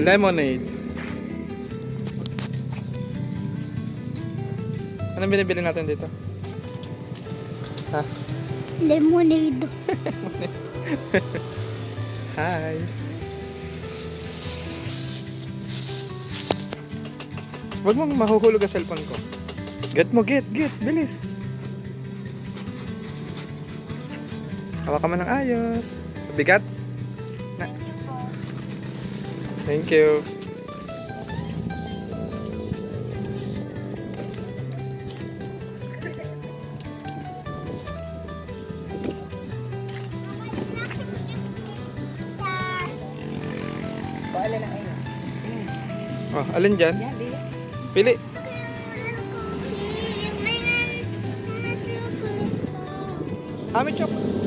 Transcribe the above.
Lemonade. Anong binibili natin dito? Ha? Lemonade. Hi. Huwag mong mahuhulog ang cellphone ko. Get mo, get. Bilis. Hawakan mo ng ayos. Bigat. Na. Thank you. Paala na kayo. Oh, alin dyan? Yan, di. Pili. Ami chocolate.